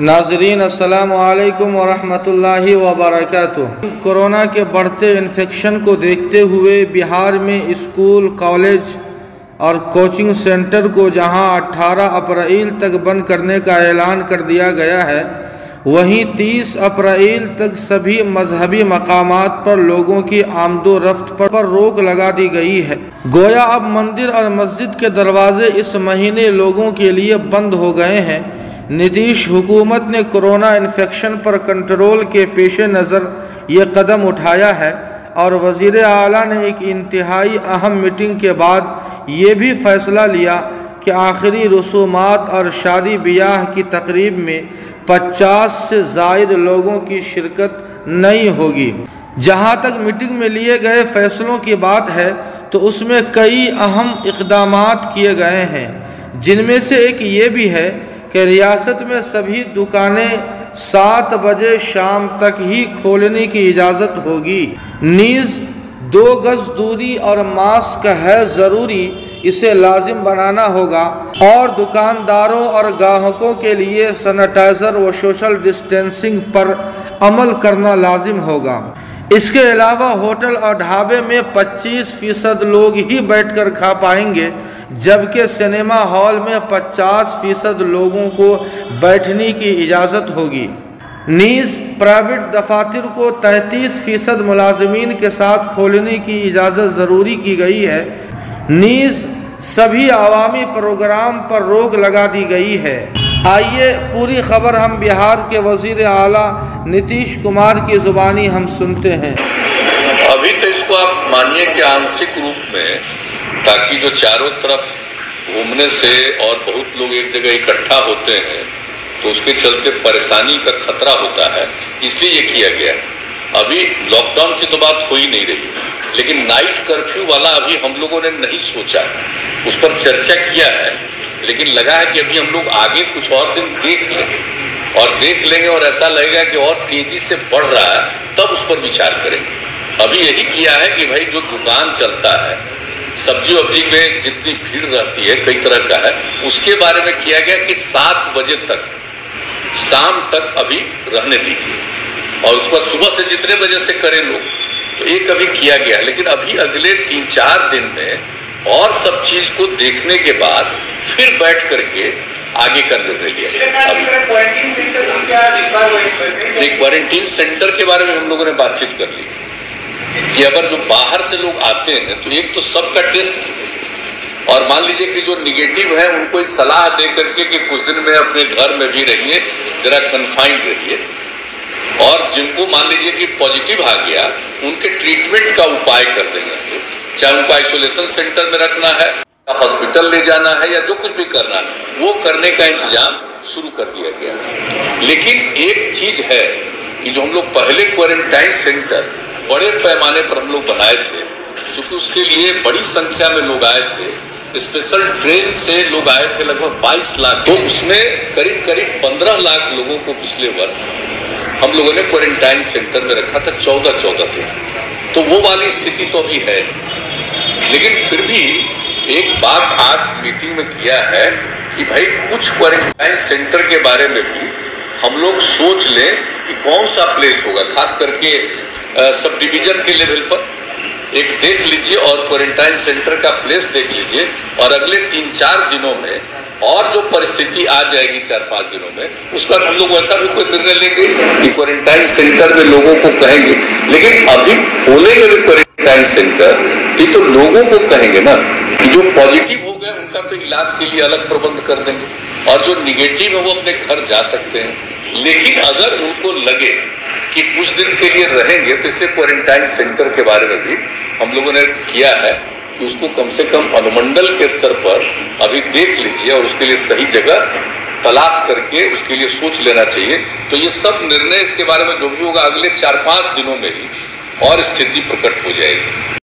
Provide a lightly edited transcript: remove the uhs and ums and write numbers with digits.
नाज़रीन अस्सलामु अलैकुम वरहमतुल्लाहि वबरकातुहू। कोरोना के बढ़ते इन्फेक्शन को देखते हुए बिहार में स्कूल, कॉलेज और कोचिंग सेंटर को जहां 18 अप्रैल तक बंद करने का ऐलान कर दिया गया है, वहीं 30 अप्रैल तक सभी मजहबी मकामात पर लोगों की आमदोरफ्त पर रोक लगा दी गई है। गोया अब मंदिर और मस्जिद के दरवाजे इस महीने लोगों के लिए बंद हो गए हैं। नीतीश हुकूमत ने कोरोना इन्फेक्शन पर कंट्रोल के पेश नज़र ये कदम उठाया है और वज़ीर आला ने एक इंतहाई अहम मीटिंग के बाद ये भी फ़ैसला लिया कि आखिरी रसूमात और शादी ब्याह की तकरीब में 50 से ज़ायद लोगों की शिरकत नहीं होगी। जहाँ तक मीटिंग में लिए गए फ़ैसलों की बात है तो उसमें कई अहम इक़दामात किए गए हैं, जिनमें से एक ये भी है कि रियासत में सभी दुकानें 7 बजे शाम तक ही खोलने की इजाज़त होगी। नीज़ 2 गज दूरी और मास्क है ज़रूरी, इसे लाजिम बनाना होगा और दुकानदारों और ग्राहकों के लिए सैनिटाइज़र व सोशल डिस्टेंसिंग पर अमल करना लाजिम होगा। इसके अलावा होटल और ढाबे में 25% लोग ही बैठकर खा पाएंगे, जबकि सिनेमा हॉल में 50% लोगों को बैठने की इजाज़त होगी। नीज़ प्राइवेट दफातर को 33% मुलाजमीन के साथ खोलने की इजाज़त ज़रूरी की गई है। नीज़ सभी अवामी प्रोग्राम पर रोक लगा दी गई है। आइए पूरी खबर हम बिहार के वज़ीर आला नीतीश कुमार की ज़ुबानी हम सुनते हैं। अभी तो इसको आप मानिए कि आंशिक रूप में, ताकि जो चारों तरफ घूमने से और बहुत लोग एक जगह इकट्ठा होते हैं तो उसके चलते परेशानी का खतरा होता है, इसलिए ये किया गया। अभी लॉकडाउन की तो बात हो ही नहीं रही, लेकिन नाइट कर्फ्यू वाला अभी हम लोगों ने नहीं सोचा, उस पर चर्चा किया है, लेकिन लगा है कि अभी हम लोग आगे कुछ और दिन देख लेंगे और ऐसा लगेगा कि और तेजी से बढ़ रहा है, तब उस पर विचार करेंगे। अभी यही किया है कि भाई जो दुकान चलता है, सब्जी वब्जी में जितनी भीड़ रहती है, कई तरह का है, उसके बारे में किया गया कि 7 बजे तक शाम तक अभी रहने दीजिए और उसको सुबह से जितने बजे से करें लोग, तो एक अभी किया गया। लेकिन अभी अगले 3-4 दिन में और सब चीज को देखने के बाद फिर बैठ करके आगे का निर्णय लिया। क्वारंटीन सेंटर के बारे में हम लोगों ने बातचीत कर ली कि अगर जो बाहर से लोग आते हैं तो एक तो सबका टेस्ट, और मान लीजिए कि जो निगेटिव है उनको सलाह दे करके कि कुछ दिन में अपने घर में भी रहिए, जरा कन्फाइंड रहिए, और जिनको मान लीजिए कि पॉजिटिव आ गया उनके ट्रीटमेंट का उपाय कर देंगे, चाहे उनको आइसोलेशन सेंटर में रखना है, हॉस्पिटल ले जाना है, या जो कुछ भी करना है वो करने का इंतजाम शुरू कर दिया गया। लेकिन एक चीज है कि जो हम लोग पहले क्वारंटाइन सेंटर बड़े पैमाने पर हम लोग बनाए थे, चूंकि उसके लिए बड़ी संख्या में लोग आए थे, स्पेशल ट्रेन से लोग आए थे लगभग 22 लाख, तो उसमें करीब 15 लाख लोगों को पिछले वर्ष हम लोगों ने क्वारंटाइन सेंटर में रखा था 14 दिन। तो वो वाली स्थिति तो अभी है, लेकिन फिर भी एक बात आज मीटिंग में किया है कि भाई कुछ क्वारंटाइन सेंटर के बारे में भी हम लोग सोच लें कि कौन सा प्लेस होगा, खास करके सब डिवीजन के लेवल पर एक देख लीजिए और क्वारंटाइन सेंटर का प्लेस देख लीजिए, और अगले 3-4 दिनों में और जो परिस्थिति आ जाएगी 4-5 दिनों में, उसका हम लोग वैसा भी कोई निर्णय लेंगे कि क्वारंटाइन सेंटर में लोगों को कहेंगे। लेकिन अभी खोलेंगे भी क्वारंटाइन सेंटर, तो लोगों को कहेंगे ना कि जो पॉजिटिव हो गए उनका तो इलाज के लिए अलग प्रबंध कर देंगे, और जो निगेटिव है वो अपने घर जा सकते हैं। लेकिन अगर उनको लगे कि कुछ दिन के लिए रहेंगे, तो इसलिए क्वारंटाइन सेंटर के बारे में भी हम लोगों ने किया है कि उसको कम से कम अनुमंडल के स्तर पर अभी देख लीजिए और उसके लिए सही जगह तलाश करके उसके लिए सोच लेना चाहिए। तो ये सब निर्णय इसके बारे में जो भी होगा अगले 4-5 दिनों में ही और स्थिति प्रकट हो जाएगी।